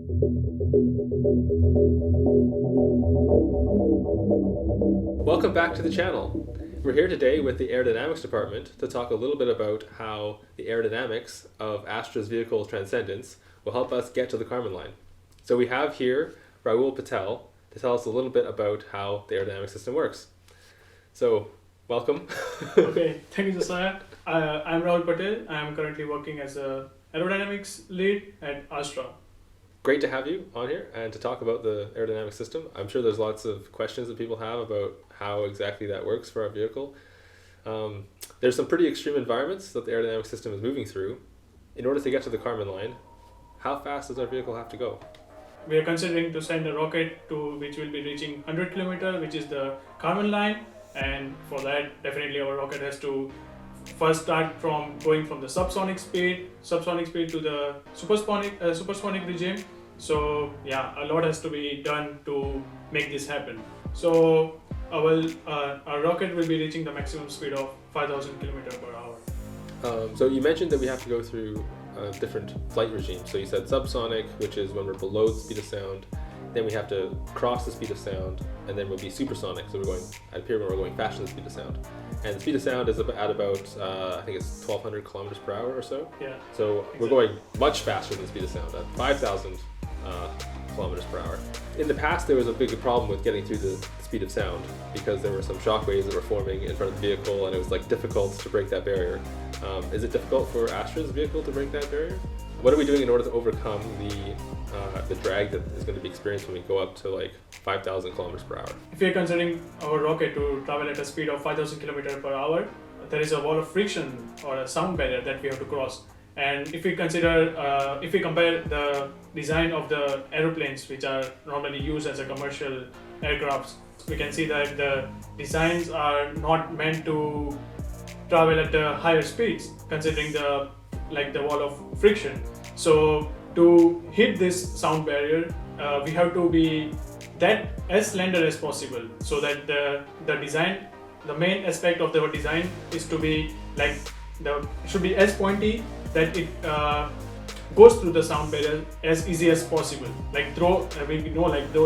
Welcome back to the channel. We're here today with the Aerodynamics department to talk a little bit about how the aerodynamics of ASTRA's vehicle Transcendence will help us get to the Kármán line. So we have here Rahul Patel to tell us a little bit about how the aerodynamic system works. So, welcome. Okay, thank you, Jesaiah. I'm Rahul Patel. I'm currently working as a aerodynamics lead at ASTRA. Great to have you on here and to talk about the aerodynamic system. I'm sure there's lots of questions that people have about how exactly that works for our vehicle. There's some pretty extreme environments that the aerodynamic system is moving through. In order to get to the Kármán line, how fast does our vehicle have to go? We are considering to send a rocket which will be reaching 100 kilometers, which is the Kármán line, and for that, definitely our rocket has to first start from going from the subsonic speed to the supersonic regime. So yeah, a lot has to be done to make this happen. So our rocket will be reaching the maximum speed of 5,000 kilometers per hour. So you mentioned that we have to go through different flight regimes. So you said subsonic, which is when we're below the speed of sound. Then we have to cross the speed of sound, and then we'll be supersonic. So we're going at a period when we're going faster than the speed of sound. And the speed of sound is at about I think it's 1,200 kilometers per hour or so. Yeah. So exactly. We're going much faster than the speed of sound at 5,000 kilometers per hour. In the past, there was a big problem with getting through the speed of sound because there were some shock waves that were forming in front of the vehicle, and it was like difficult to break that barrier. Is it difficult for ASTRA's vehicle to break that barrier? What are we doing in order to overcome the drag that is going to be experienced when we go up to like 5,000 kilometers per hour? If we are considering our rocket to travel at a speed of 5,000 kilometers per hour, there is a wall of friction or a sound barrier that we have to cross. And if we compare the design of the aeroplanes, which are normally used as a commercial aircrafts, we can see that the designs are not meant to travel at higher speeds, considering the wall of friction. So to hit this sound barrier, we have to be that as slender as possible, so that the main aspect of the design is to be should be as pointy that it goes through the sound barrier as easy as possible. Though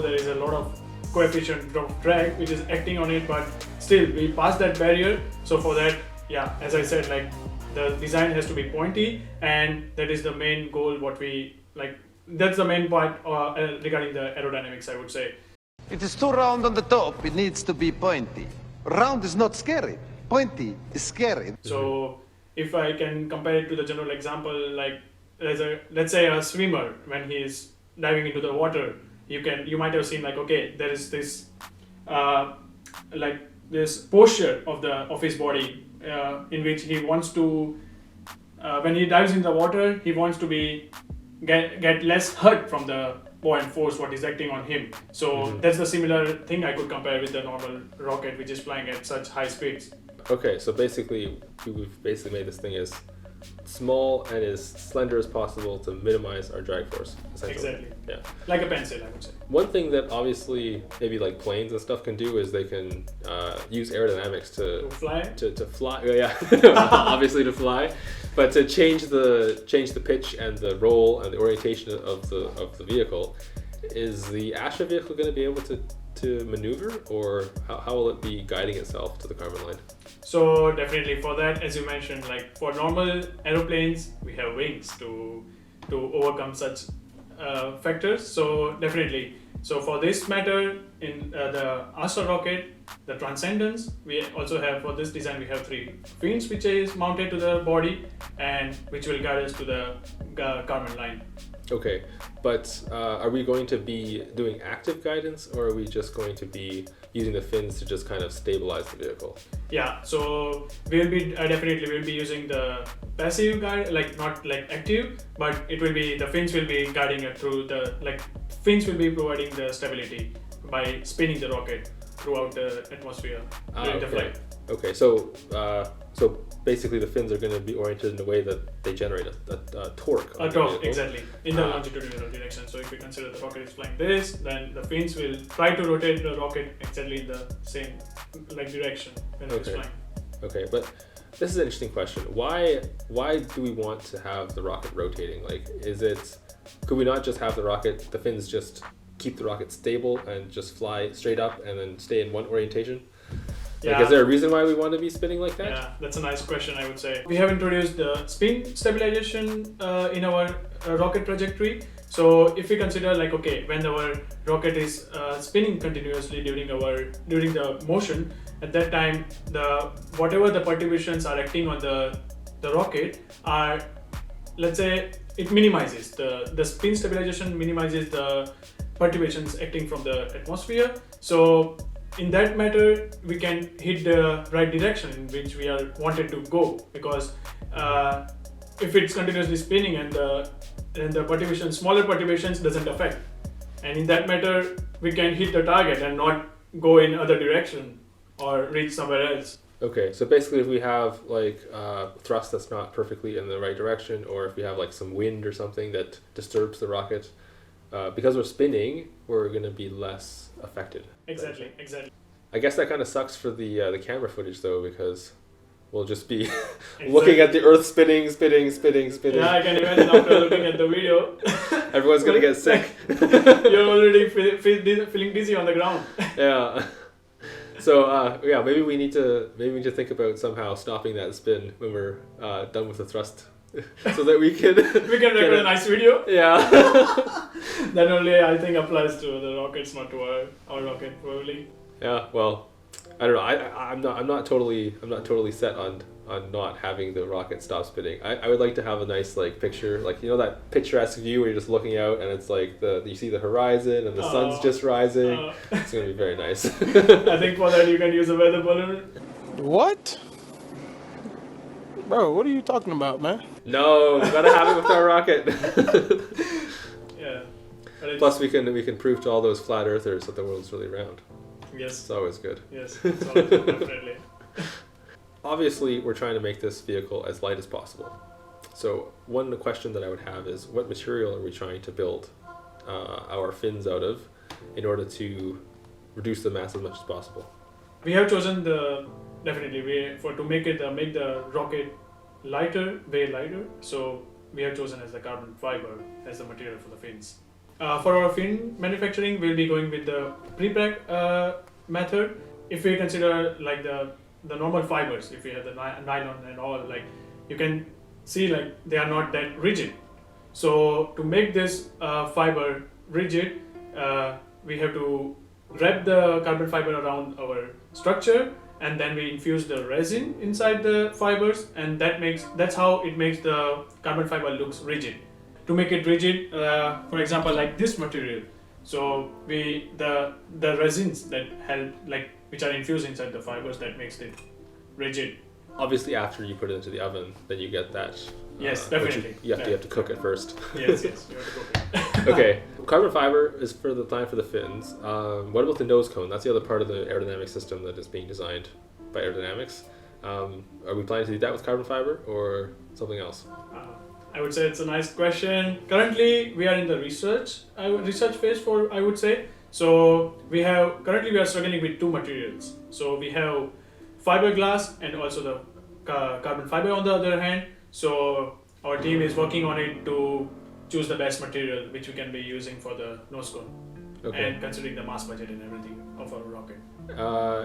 there is a lot of coefficient of drag which is acting on it, but still we pass that barrier. So for that, yeah, as I said, the design has to be pointy, and that is the main goal. That's the main part regarding the aerodynamics, I would say. It is too round on the top. It needs to be pointy. Round is not scary. Pointy is scary. So if I can compare it to the general example, let's say a swimmer, when he is diving into the water, you might have seen there is this this posture of his body in which he wants to when he dives in the water, he wants to get less hurt from the buoyant force what is acting on him. So that's the similar thing I could compare with the normal rocket which is flying at such high speeds. Okay, so basically we've made this thing as small and as slender as possible to minimize our drag force, essentially. Exactly. Yeah. Like a pencil, I would say. One thing that obviously maybe like planes and stuff can do is they can use aerodynamics to fly. To fly. Yeah, obviously to fly, but to change the pitch and the roll and the orientation of the vehicle. Is the ASTRA vehicle going to be able to maneuver, or how will it be guiding itself to the Kármán line? So definitely for that, as you mentioned, for normal aeroplanes, we have wings to overcome such factors. So definitely. So for this matter, in the ASTRA rocket, the Transcendence, we also have, for this design, we have 3 fins which is mounted to the body and which will guide us to the Kármán line. Okay, but are we going to be doing active guidance, or are we just going to be using the fins to just kind of stabilize the vehicle? Yeah, so we'll be definitely be using the passive guide, not active, but it will be the fins will be guiding it through fins will be providing the stability by spinning the rocket throughout the atmosphere during the flight. Okay, so basically the fins are going to be oriented in a way that they generate a torque. A torque, exactly, in the longitudinal direction. So if we consider the rocket is flying this, then the fins will try to rotate the rocket exactly in the same direction when it's flying. Okay, but this is an interesting question. Why do we want to have the rocket rotating? Is it could we not just have the fins just keep the rocket stable and just fly straight up and then stay in one orientation? Like, is there a reason why we want to be spinning like that? Yeah, that's a nice question, I would say. We have introduced the spin stabilization in our rocket trajectory. So if we consider like, okay, when our rocket is spinning continuously during the motion, at that time, whatever the perturbations are acting on the rocket are, let's say, it minimizes the spin stabilization minimizes the perturbations acting from the atmosphere. So in that matter, we can hit the right direction in which we are wanted to go, because if it's continuously spinning and the smaller perturbations doesn't affect, and in that matter we can hit the target and not go in other direction or reach somewhere else. Okay, so basically if we have like thrust that's not perfectly in the right direction, or if we have like some wind or something that disturbs the rocket, because we're spinning, we're going to be less affected. Exactly. I guess that kind of sucks for the camera footage though, because we'll just be looking at the Earth spinning. Yeah, I can imagine after looking at the video. Everyone's going to get sick. You're already feeling dizzy on the ground. Yeah. So maybe we need to think about somehow stopping that spin when we're done with the thrust, so that we can record a nice video. Yeah. That only I think applies to the rockets, not to our rocket probably. Yeah. Well, I don't know. I'm not totally set on not having the rocket stop spinning. I would like to have a nice like picture, like, you know, that picturesque view where you're just looking out and it's like you see the horizon and the sun's just rising. It's gonna be very nice. I think for that you can use a weather balloon. What? Bro, what are you talking about, man? No, we gotta have it with our rocket. Yeah. Plus we can prove to all those flat earthers that the world's really round. Yes. It's always good. Yes, it's always good, definitely. Obviously, we're trying to make this vehicle as light as possible. So one question that I would have is, what material are we trying to build our fins out of in order to reduce the mass as much as possible? We have chosen to make the rocket way lighter. So we have chosen as the carbon fiber as the material for the fins. For our fin manufacturing, we'll be going with the pre-preg method. If we consider like the normal fibers, if we have the nylon and all, like you can see like they are not that rigid. So to make this fiber rigid, we have to wrap the carbon fiber around our structure, and then we infuse the resin inside the fibers, and that's how it makes the carbon fiber looks rigid. To make it rigid, for example, like this material, so the resins that help, like, which are infused inside the fibers, that makes it rigid. Obviously, after you put it into the oven, then you get that. Yes, definitely. You have to cook it first. Yes, you have to cook it. Okay, carbon fiber is for the fins. What about the nose cone? That's the other part of the aerodynamic system that is being designed by Aerodynamics. Are we planning to do that with carbon fiber or something else? I would say it's a nice question. Currently, we are in the research phase I would say. So we are struggling with two materials. So we have fiberglass and also the carbon fiber on the other hand. So our team is working on it to choose the best material which we can be using for the nose cone. Okay. And considering the mass budget and everything of our rocket.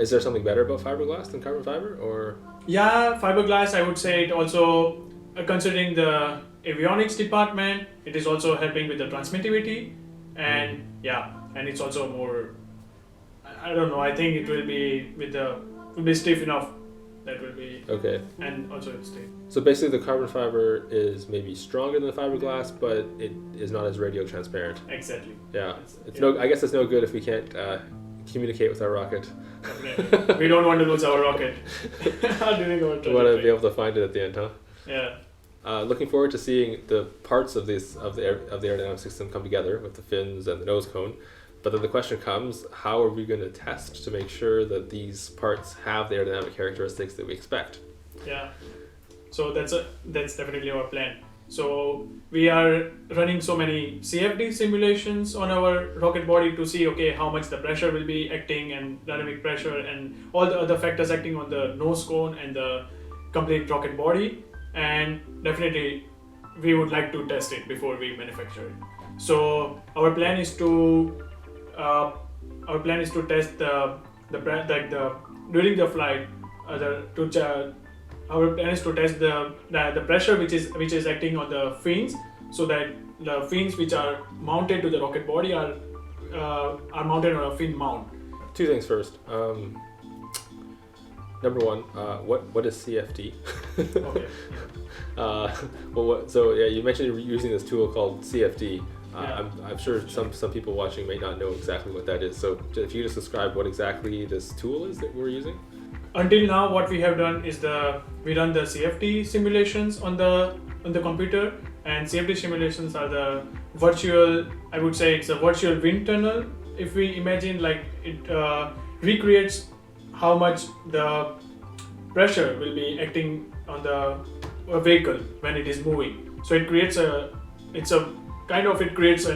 Is there something better about fiberglass than carbon fiber, or? Yeah, fiberglass, I would say it also, considering the avionics department, it is also helping with the transmittivity, and and it's also more, I don't know, I think it will be stiff enough. That will be okay. And also it's stiff. So basically the carbon fiber is maybe stronger than the fiberglass, but it is not as radio transparent. Exactly. Yeah. I guess it's no good if we can't communicate with our rocket. Definitely. We don't want to lose our rocket during our trajectory. We want to be able to find it at the end, huh? Yeah. Looking forward to seeing the parts of the aerodynamic system come together with the fins and the nose cone. But then the question comes, how are we going to test to make sure that these parts have the aerodynamic characteristics that we expect? Yeah. So that's definitely our plan. So we are running so many CFD simulations on our rocket body to see, okay, how much the pressure will be acting, and dynamic pressure and all the other factors acting on the nose cone and the complete rocket body. And definitely we would like to test it before we manufacture it. So our plan is to test during the flight. Our plan is to test the pressure which is acting on the fins, so that the fins which are mounted to the rocket body are mounted on a fin mount. Two things first. Number one, what is CFD? Okay. So you mentioned you're using this tool called CFD. Yeah. I'm sure some people watching may not know exactly what that is. So if you just describe what exactly this tool is that we're using. Until now, what we have done is we run the CFD simulations on the computer, and CFD simulations are the virtual. I would say it's a virtual wind tunnel. If we imagine, like, it recreates how much the pressure will be acting on the vehicle when it is moving. So it creates an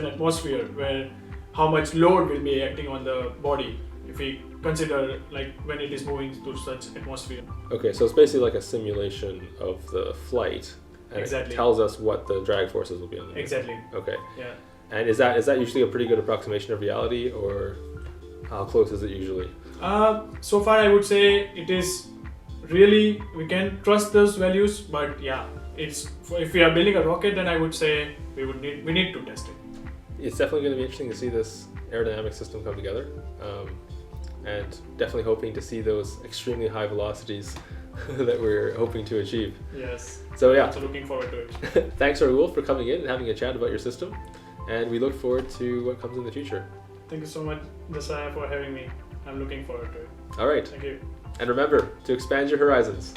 atmosphere where how much load will be acting on the body if we consider, like, when it is moving to such atmosphere. Okay, so it's basically like a simulation of the flight, and Exactly. it tells us what the drag forces will be on the Exactly. Okay. Yeah. And is that usually a pretty good approximation of reality, or how close is it usually? So far, I would say it is really, we can trust those values, but yeah, if we are building a rocket, then I would say we need to test it. It's definitely going to be interesting to see this aerodynamic system come together, and definitely hoping to see those extremely high velocities that we're hoping to achieve. Yes. So yeah, So looking forward to it. thanks Rahul for coming in and having a chat about your system, and we look forward to what comes in the future. Thank you so much, Jesaiah, for having me. I'm looking forward to it. All right, Thank you. and remember to expand your horizons.